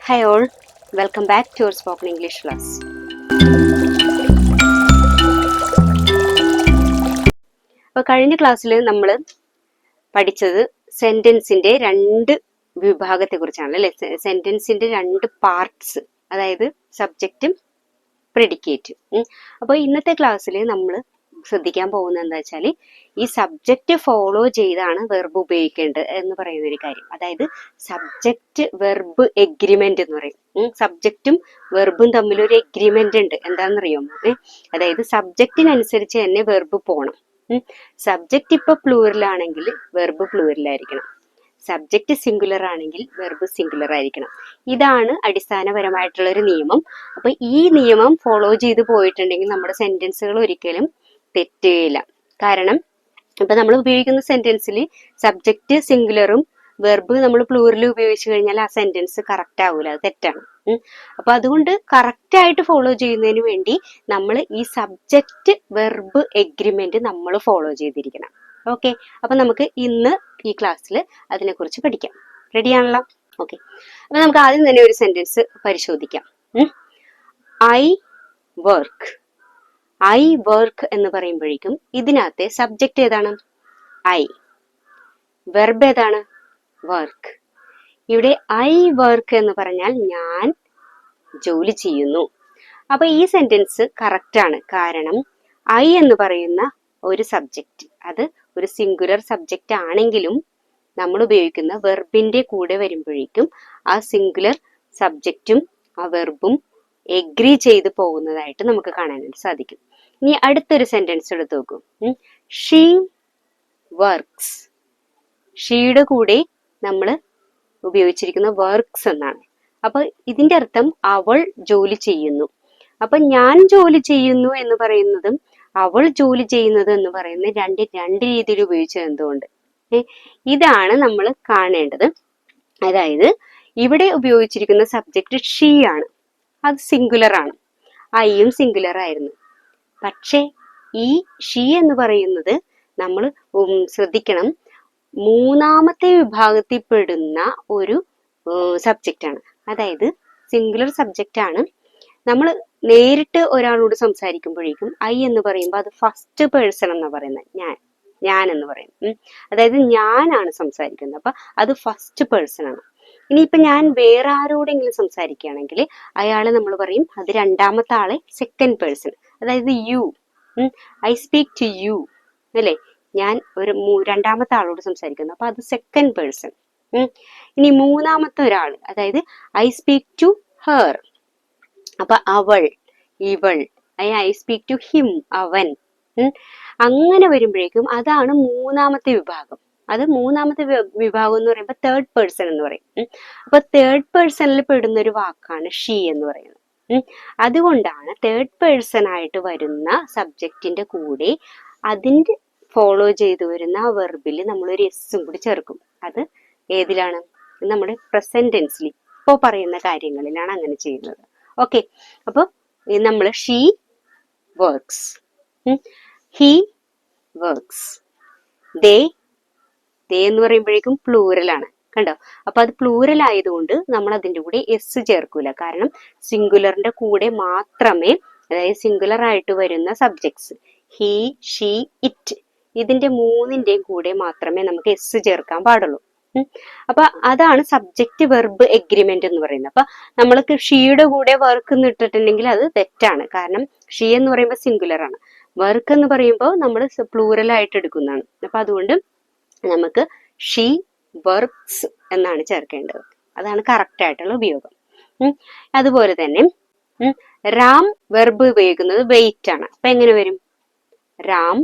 Hi all, welcome back to our spoken English class. അപ്പോൾ കഴിഞ്ഞ ക്ലാസ്സിൽ നമ്മൾ പഠിച്ചത് സെന്റൻസിന്റെ രണ്ട് വിഭാഗത്തെക്കുറിച്ചാണ് അല്ലേ? സെന്റൻസിന്റെ രണ്ട് പാർട്സ്, അതായത് സബ്ജക്റ്റും പ്രെഡിക്കേറ്റും. അപ്പോൾ ഇന്നത്തെ ക്ലാസ്സിൽ നമ്മൾ ശ്രദ്ധിക്കാൻ പോകുന്നത് എന്താ വെച്ചാൽ ഈ സബ്ജക്റ്റ് ഫോളോ ചെയ്താണ് വെർബ് ഉപയോഗിക്കേണ്ടത് എന്ന് പറയുന്ന ഒരു കാര്യം. അതായത് സബ്ജക്റ്റ് വെർബ് എഗ്രിമെന്റ് എന്ന് പറയും. സബ്ജക്റ്റും വെർബും തമ്മിൽ ഒരു എഗ്രിമെന്റ് ഉണ്ട്. എന്താണെന്നറിയാമോ? അതായത് സബ്ജക്റ്റിനനുസരിച്ച് തന്നെ വെർബ് പോകണം. സബ്ജക്റ്റ് ഇപ്പൊ പ്ലൂറൽ ആണെങ്കിൽ വെർബ് പ്ലൂറലായിരിക്കണം, സബ്ജക്റ്റ് സിംഗുലർ ആണെങ്കിൽ വെർബ് സിംഗുലർ ആയിരിക്കണം. ഇതാണ് അടിസ്ഥാനപരമായിട്ടുള്ള ഒരു നിയമം. അപ്പൊ ഈ നിയമം ഫോളോ ചെയ്ത് പോയിട്ടുണ്ടെങ്കിൽ നമ്മുടെ സെന്റൻസുകൾ ഒരിക്കലും തെറ്റുകയില്ല. കാരണം ഇപ്പൊ നമ്മൾ ഉപയോഗിക്കുന്ന സെന്റൻസിൽ സബ്ജക്റ്റ് സിംഗുലറും വെർബ് നമ്മൾ പ്ലൂറലും ഉപയോഗിച്ചു കഴിഞ്ഞാൽ ആ സെന്റൻസ് കറക്റ്റ് ആവൂല, അത് തെറ്റാണ്. അപ്പൊ അതുകൊണ്ട് കറക്റ്റ് ആയിട്ട് ഫോളോ ചെയ്യുന്നതിന് വേണ്ടി നമ്മൾ ഈ സബ്ജക്റ്റ് വെർബ് എഗ്രിമെന്റ് നമ്മൾ ഫോളോ ചെയ്തിരിക്കണം. ഓക്കെ, അപ്പൊ നമുക്ക് ഇന്ന് ഈ ക്ലാസ്സിൽ അതിനെക്കുറിച്ച് പഠിക്കാം. റെഡിയാണല്ലോ? ഓക്കെ, അപ്പൊ നമുക്ക് ആദ്യം തന്നെ ഒരു സെന്റൻസ് പരിശോധിക്കാം. I work. ഐ വർക്ക് എന്ന് പറയുമ്പോഴേക്കും ഇതിനകത്തെ സബ്ജക്റ്റ് ഏതാണ്? ഐ. വെർബ് ഏതാണ്? വർക്ക്. ഇവിടെ ഐ വർക്ക് എന്ന് പറഞ്ഞാൽ ഞാൻ ജോലി ചെയ്യുന്നു. അപ്പൊ ഈ സെന്റൻസ് കറക്റ്റ് ആണ്. കാരണം ഐ എന്ന് പറയുന്ന ഒരു സബ്ജക്റ്റ്, അത് ഒരു സിംഗുലർ സബ്ജക്റ്റ് ആണെങ്കിലും നമ്മൾ ഉപയോഗിക്കുന്ന വെർബിന്റെ കൂടെ വരുമ്പോഴേക്കും ആ സിംഗുലർ സബ്ജക്റ്റും ആ വെർബും എഗ്രി ചെയ്ത് പോകുന്നതായിട്ട് നമുക്ക് കാണാനായിട്ട് സാധിക്കും. ഇനി അടുത്തൊരു സെന്റൻസ് എടുത്ത് നോക്കൂ. She works. ഷീയുടെ കൂടെ നമ്മൾ ഉപയോഗിച്ചിരിക്കുന്ന വർക്ക്സ് എന്നാണ്. അപ്പൊ ഇതിന്റെ അർത്ഥം അവൾ ജോലി ചെയ്യുന്നു. അപ്പൊ ഞാൻ ജോലി ചെയ്യുന്നു എന്ന് പറയുന്നതും അവൾ ജോലി ചെയ്യുന്നത് എന്ന് പറയുന്നത് രണ്ട് രീതിയിൽ ഉപയോഗിച്ചത് എന്തുകൊണ്ട്? ഇതാണ് നമ്മൾ കാണേണ്ടത്. അതായത് ഇവിടെ ഉപയോഗിച്ചിരിക്കുന്ന സബ്ജക്റ്റ് ഷീ ആണ്, അത് സിംഗുലർ ആണ്. ഐയും സിംഗുലർ ആയിരുന്നു. പക്ഷെ ഈ ഷീ എന്ന് പറയുന്നത് നമ്മൾ ശ്രദ്ധിക്കണം, മൂന്നാമത്തെ വിഭാഗത്തിൽ പെടുന്ന ഒരു സബ്ജക്റ്റ് ആണ്. അതായത് സിംഗുലർ സബ്ജക്റ്റ് ആണ്. നമ്മൾ നേരിട്ട് ഒരാളോട് സംസാരിക്കുമ്പോഴേക്കും ഐ എന്ന് പറയുമ്പോൾ അത് ഫസ്റ്റ് പേഴ്സൺ എന്നാ പറയുന്നത്, ഞാൻ എന്ന് പറയും. അതായത് ഞാനാണ് സംസാരിക്കുന്നത്, അപ്പൊ അത് ഫസ്റ്റ് പേഴ്സൺ ആണ്. ഇനിയിപ്പൊ ഞാൻ വേറെ ആരോടെങ്കിലും സംസാരിക്കുകയാണെങ്കിൽ അയാളെ നമ്മൾ പറയും, അത് രണ്ടാമത്തെ ആളെ സെക്കൻഡ് പേഴ്സൺ, അതായത് you. I speak to you അല്ലെ? ഞാൻ ഒരു രണ്ടാമത്തെ ആളോട് സംസാരിക്കുന്നു, അപ്പൊ അത് സെക്കൻഡ് പേഴ്സൺ. ഇനി മൂന്നാമത്തെ ഒരാൾ, അതായത് ഐ സ്പീക്ക് ടു ഹെർ, അപ്പൊ അവൾ, ഇവൾ. ഐ സ്പീക്ക് ടു ഹിം, അവൻ. അങ്ങനെ വരുമ്പോഴേക്കും അതാണ് മൂന്നാമത്തെ വിഭാഗം. അത് മൂന്നാമത്തെ വിഭാഗം എന്ന് പറയുമ്പോൾ തേർഡ് പേഴ്സൺ എന്ന് പറയും. അപ്പൊ തേർഡ് പേഴ്സണിൽ പെടുന്ന ഒരു വാക്കാണ് ഷീ എന്ന് പറയുന്നത്. അതുകൊണ്ടാണ് തേർഡ് പേഴ്സൺ ആയിട്ട് വരുന്ന സബ്ജക്റ്റിന്റെ കൂടെ അതിന്റെ ഫോളോ ചെയ്തു വരുന്ന ആ വെർബിൽ നമ്മൾ ഒരു എസ്സും കൂടി ചേർക്കും. അത് ഏതിലാണ്? നമ്മുടെ പ്രസന്റ് ടെൻസിൽ ഇപ്പോ പറയുന്ന കാര്യങ്ങളിലാണ് അങ്ങനെ ചെയ്യുന്നത്. ഓക്കെ, അപ്പൊ നമ്മൾ ഷീ വർക്ക്സ്, ഹി വർക്ക്സ്, ദേ എന്ന് പറയുമ്പോഴേക്കും പ്ലൂറൽ ആണ്. കണ്ടോ? അപ്പൊ അത് പ്ലൂറൽ ആയതുകൊണ്ട് നമ്മൾ അതിന്റെ കൂടെ എസ് ചേർക്കൂല. കാരണം സിംഗുലറിന്റെ കൂടെ മാത്രമേ, അതായത് സിംഗുലർ ആയിട്ട് വരുന്ന സബ്ജക്ട്സ് ഹി, ഷീ, ഇറ്റ്, ഇതിന്റെ മൂന്നിന്റെയും കൂടെ മാത്രമേ നമുക്ക് എസ് ചേർക്കാൻ പാടുള്ളൂ. അപ്പൊ അതാണ് സബ്ജക്റ്റ് വെർബ് എഗ്രിമെന്റ് എന്ന് പറയുന്നത്. അപ്പൊ നമ്മൾക്ക് ഷീയുടെ കൂടെ വർക്ക് എന്ന് ഇട്ടിട്ടുണ്ടെങ്കിൽ അത് തെറ്റാണ്. കാരണം ഷീ എന്ന് പറയുമ്പോൾ സിംഗുലർ ആണ്, വർക്ക് എന്ന് പറയുമ്പോൾ നമ്മൾ പ്ലൂറൽ ആയിട്ട് എടുക്കുന്നതാണ്. അപ്പൊ അതുകൊണ്ട് നമുക്ക് ഷീ വർക്ക്സ് എന്നാണ് ചേർക്കേണ്ടത്. അതാണ് കറക്റ്റ് ആയിട്ടുള്ള ഉപയോഗം. അതുപോലെ തന്നെ റാം വെർബ് ഉപയോഗിക്കുന്നത് വെയിറ്റ് ആണ്. അപ്പൊ എങ്ങനെ വരും? Ram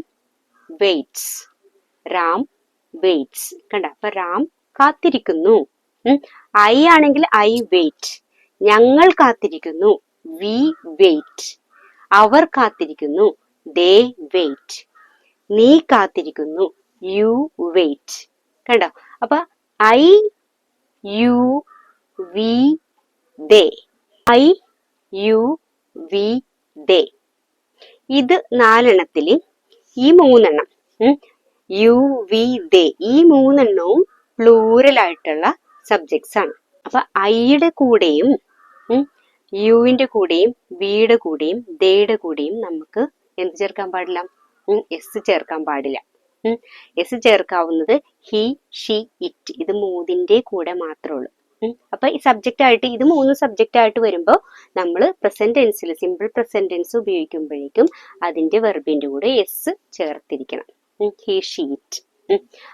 weights, Ram weights. കണ്ട? അപ്പൊ റാം കാത്തിരിക്കുന്നു. ഐ ആണെങ്കിൽ ഐ വെയിറ്റ്, ഞങ്ങൾ കാത്തിരിക്കുന്നു, വി വെയിറ്റ്. അവർ കാത്തിരിക്കുന്നു, ദേ വെയിറ്റ്. നീ കാത്തിരിക്കുന്നു, യു വെയിറ്റ്. കണ്ടോ? അപ്പൊ I, you, we, they. I, you, we, they. ഇത് നാലെണ്ണത്തില് ഈ മൂന്നെണ്ണം, യു, വി, ദേ, ഈ മൂന്നെണ്ണവും പ്ലൂറൽ ആയിട്ടുള്ള സബ്ജക്ട്സ് ആണ്. അപ്പൊ ഐയുടെ കൂടെയും യുവിന്റെ കൂടെയും വിയുടെ കൂടെയും ദേയുടെ കൂടെയും നമുക്ക് എന്ത് ചേർക്കാൻ പാടില്ല? എസ് ചേർക്കാൻ പാടില്ല. എസ് ചേർക്കാവുന്നത് ഹി, ഷി, ഇറ്റ്, ഇത് മൂന്നിന്റെ കൂടെ മാത്രമേ ഉള്ളൂ. അപ്പൊ ഈ സബ്ജക്റ്റ് ആയിട്ട് ഇത് 3 സബ്ജക്റ്റ് ആയിട്ട് വരുമ്പോൾ നമ്മൾ പ്രസന്റ് ടെൻസിൽ സിമ്പിൾ പ്രസന്റ് ടെൻസ് ഉപയോഗിക്കുമ്പോഴേക്കും അതിന്റെ വെർബിന്റെ കൂടെ എസ് ചേർത്തിരിക്കണം. He, she, it.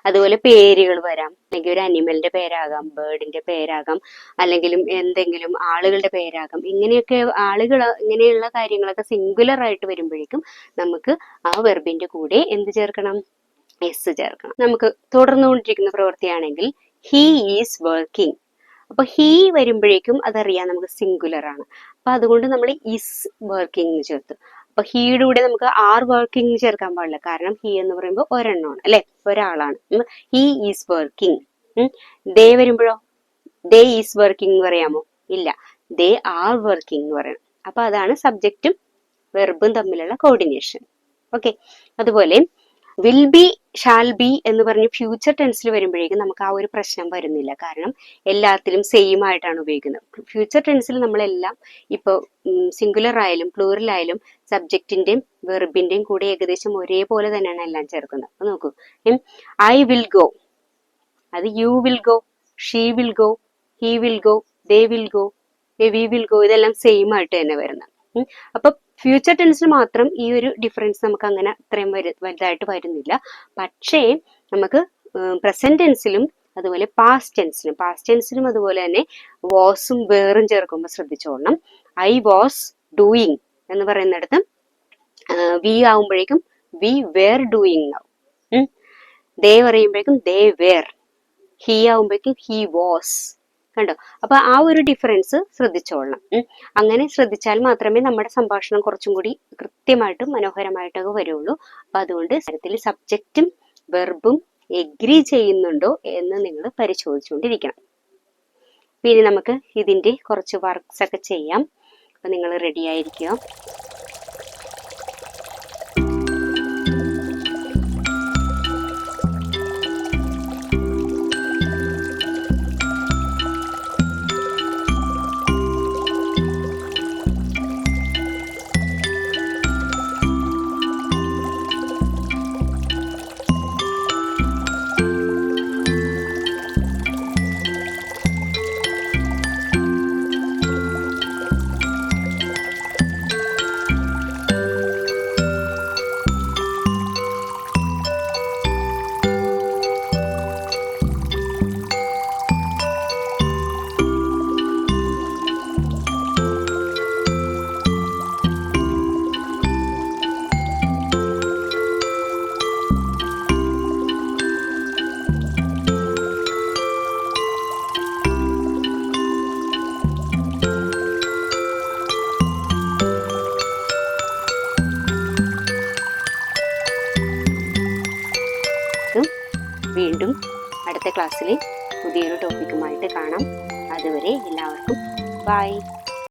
അതുപോലെ പേരുകൾ വരാം, അല്ലെങ്കിൽ ഒരു അനിമലിന്റെ പേരാകാം, ബേർഡിന്റെ പേരാകാം, അല്ലെങ്കിൽ എന്തെങ്കിലും ആളുകളുടെ പേരാകാം. ഇങ്ങനെയൊക്കെ ആളുകൾ ഇങ്ങനെയുള്ള കാര്യങ്ങളൊക്കെ സിംഗുലർ ആയിട്ട് വരുമ്പോഴേക്കും നമുക്ക് ആ വെർബിന്റെ കൂടെ എന്ത് ചേർക്കണം? എസ് ചേർക്കണം. നമുക്ക് തുടർന്നുകൊണ്ടിരിക്കുന്ന പ്രവൃത്തിയാണെങ്കിൽ ഹി ഈസ് വർക്കിംഗ്. അപ്പൊ ഹി വരുമ്പോഴേക്കും അതറിയാം നമുക്ക് സിംഗുലർ ആണ്. അപ്പൊ അതുകൊണ്ട് നമ്മൾ ഈസ് വർക്കിംഗ് എന്ന് ചേർത്തു. അപ്പൊ ഹീയുടെ കൂടെ നമുക്ക് ആർ വർക്കിംഗ് ചേർക്കാൻ പാടില്ല, കാരണം ഹി എന്ന് പറയുമ്പോൾ ഒരെണ്ണമാണ് അല്ലെ, ഒരാളാണ്. He is working. ദേ വരുമ്പോഴോ ദേ ഈസ് വർക്കിംഗ് എന്ന് പറയാമോ? ഇല്ല, ദേ ആർ വർക്കിംഗ് എന്ന് പറയണം. അപ്പൊ അതാണ് സബ്ജക്റ്റും വെർബും തമ്മിലുള്ള കോർഡിനേഷൻ. ഓക്കെ. അതുപോലെ വിൽ ബി, ഷാൽ ബി എന്ന് പറഞ്ഞ് ഫ്യൂച്ചർ ടെൻസിൽ വരുമ്പോഴേക്കും നമുക്ക് ആ ഒരു പ്രശ്നം വരുന്നില്ല, കാരണം എല്ലാത്തിലും സെയിം ആയിട്ടാണ് ഉപയോഗിക്കുന്നത്. ഫ്യൂച്ചർ ടെൻസിൽ നമ്മളെല്ലാം ഇപ്പോൾ സിംഗുലർ ആയാലും പ്ലൂറൽ ആയാലും സബ്ജക്റ്റിന്റെയും വെർബിന്റെയും കൂടെ ഏകദേശം ഒരേപോലെ തന്നെയാണ് എല്ലാം ചേർക്കുന്നത്. അപ്പൊ നോക്കൂ, ഐ വിൽ ഗോ, അത് you will go, she will go, he will go, they will go, we will go, ഇതെല്ലാം സെയിം ആയിട്ട് തന്നെ വരുന്നത്. അപ്പൊ ഫ്യൂച്ചർ ടെൻസിൽ മാത്രം ഈ ഒരു ഡിഫറൻസ് നമുക്ക് അങ്ങനെ അത്രയും വലുതായിട്ട് വരുന്നില്ല. പക്ഷേ നമുക്ക് പ്രസന്റ് ടെൻസിലും അതുപോലെ പാസ്റ്റ് ടെൻസിലും അതുപോലെ തന്നെ വാസും വേറും ചേർക്കുമ്പോൾ ശ്രദ്ധിച്ചോളണം. ഐ വാസ് ഡൂയിങ് എന്ന് പറയുന്നിടത്ത് വി ആവുമ്പോഴേക്കും വി വേർ ഡൂയിങ് ആവും. ദേ പറയുമ്പോഴേക്കും ദേ വേർ. ഹി ആവുമ്പോഴേക്കും ഹി വാസ്. കണ്ടോ? അപ്പൊ ആ ഒരു ഡിഫറൻസ് ശ്രദ്ധിച്ചോളണം. അങ്ങനെ ശ്രദ്ധിച്ചാൽ മാത്രമേ നമ്മുടെ സംഭാഷണം കുറച്ചും കൂടി കൃത്യമായിട്ടും മനോഹരമായിട്ടൊക്കെ വരുള്ളൂ. അപ്പൊ അതുകൊണ്ട് തരത്തിൽ സബ്ജക്റ്റും വെർബും എഗ്രി ചെയ്യുന്നുണ്ടോ എന്ന് നിങ്ങൾ പരിശോധിച്ചുകൊണ്ടിരിക്കണം. പിന്നെ നമുക്ക് ഇതിന്റെ കുറച്ച് വർക്ക്സ് ഒക്കെ ചെയ്യാം. അപ്പൊ നിങ്ങൾ റെഡി ആയിരിക്കുക. വീണ്ടും അടുത്ത ക്ലാസ്സിൽ പുതിയൊരു ടോപ്പിക്കുമായിട്ട് കാണാം. അതുവരെ എല്ലാവർക്കും ബൈ.